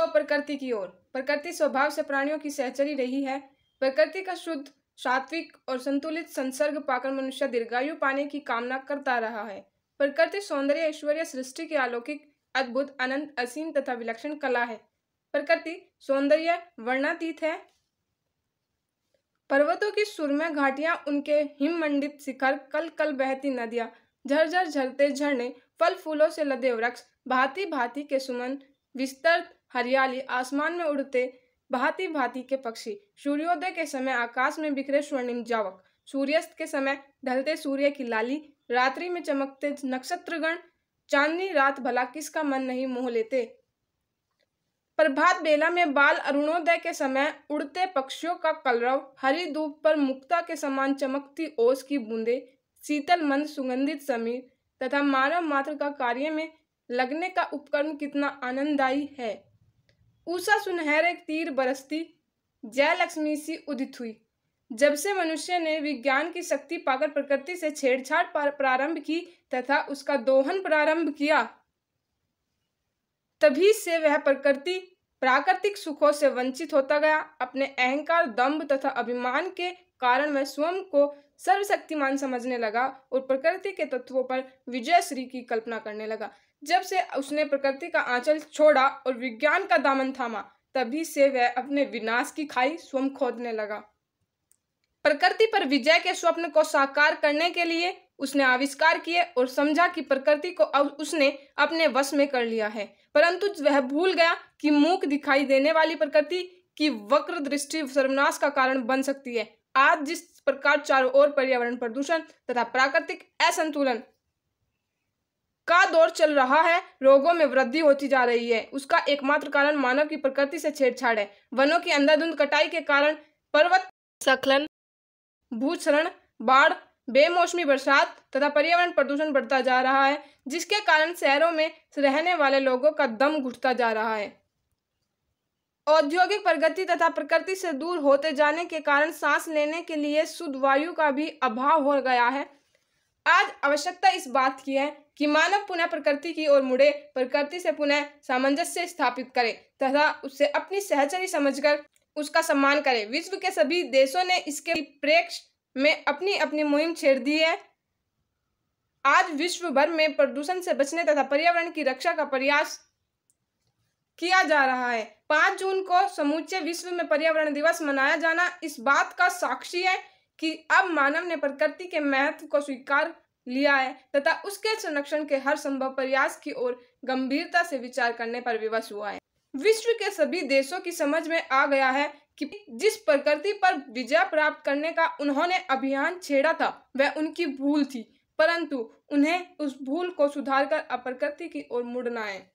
तो प्रकृति की ओर। प्रकृति स्वभाव से प्राणियों की सहचरी रही है। प्रकृति का शुद्ध, सात्विक और संतुलित संसर्ग पाकर मनुष्य दीर्घायु पाने की कामना करता रहा है। प्रकृति सौंदर्य, ऐश्वर्य, सृष्टि की अलौकिक, अद्भुत, अनंत, असीम तथा विलक्षण कला है। प्रकृति सौंदर्य वर्णनातीत है। पर्वतों की सुरम्य घाटियां, उनके हिममंडित शिखर, कल कल बहती नदियां, झरझर झरते झरने, फल फूलों से लदे वृक्ष, भांति भांति के सुमन, विस्तृत हरियाली, आसमान में उड़ते भांति भांति के पक्षी, सूर्योदय के समय आकाश में बिखरे स्वर्णिम जावक, सूर्यास्त के समय ढलते सूर्य की लाली, रात्रि में चमकते नक्षत्रगण, चांदनी रात भला किसका मन नहीं मोह लेते। प्रभात बेला में बाल अरुणोदय के समय उड़ते पक्षियों का कलरव, हरी धूप पर मुक्ता के समान चमकती ओस की बूंदे, शीतल मंद सुगंधित समीर तथा मानव मात्र का कार्य में लगने का उपक्रम कितना आनंददायी है। उषा सुनहरे तीर बरसती, जय लक्ष्मी सी उदित हुई। जब से मनुष्य ने विज्ञान की शक्ति पाकर प्रकृति से छेड़छाड़ प्रारंभ की तथा उसका दोहन प्रारंभ किया, तभी से वह प्राकृतिक सुखों से वंचित होता गया। अपने अहंकार, दंभ तथा अभिमान के कारण वह स्वयं को सर्वशक्तिमान समझने लगा और प्रकृति के तत्वों पर विजयश्री की कल्पना करने लगा। जब से उसने प्रकृति का आंचल छोड़ा और विज्ञान का दामन थामा, तभी से वह अपने विनाश की खाई स्वयं खोदने लगा। प्रकृति पर विजय के स्वप्न को साकार करने के लिए उसने आविष्कार किए और समझा कि प्रकृति को उसने अपने वश में कर लिया है, परंतु वह भूल गया कि मूक दिखाई देने वाली प्रकृति की वक्र दृष्टि सर्वनाश का कारण बन सकती है। आज जिस प्रकार चारों ओर पर्यावरण प्रदूषण तथा प्राकृतिक असंतुलन का दौर चल रहा है, रोगों में वृद्धि होती जा रही है, उसका एकमात्र कारण मानव की प्रकृति से छेड़छाड़ है। वनों की अंधाधुंध कटाई के कारण पर्वत स्खलन, भूस्खलन, बाढ़, बेमौसमी बरसात तथा पर्यावरण प्रदूषण बढ़ता जा रहा है, जिसके कारण शहरों में रहने वाले लोगों का दम घुटता जा रहा है। औद्योगिक प्रगति तथा प्रकृति से दूर होते जाने के कारण सांस लेने के लिए शुद्ध वायु का भी अभाव हो गया है। आज आवश्यकता इस बात की है कि मानव पुनः प्रकृति की ओर मुड़े, प्रकृति से पुनः सामंजस्य स्थापित करे तथा उससे अपनी सहचरी समझकर उसका सम्मान करे। विश्व के सभी देशों ने इसके प्रेक्ष्य में अपनी अपनी मुहिम छेड़ दी है। आज विश्व भर में प्रदूषण से बचने तथा पर्यावरण की रक्षा का प्रयास किया जा रहा है। 5 जून को समूचे विश्व में पर्यावरण दिवस मनाया जाना इस बात का साक्षी है कि अब मानव ने प्रकृति के महत्व को स्वीकार लिया है तथा उसके संरक्षण के हर संभव प्रयास की ओर गंभीरता से विचार करने पर विवश हुआ है। विश्व के सभी देशों की समझ में आ गया है कि जिस प्रकृति पर विजय प्राप्त करने का उन्होंने अभियान छेड़ा था, वह उनकी भूल थी, परंतु उन्हें उस भूल को सुधारकर प्रकृति की ओर मुड़ना है।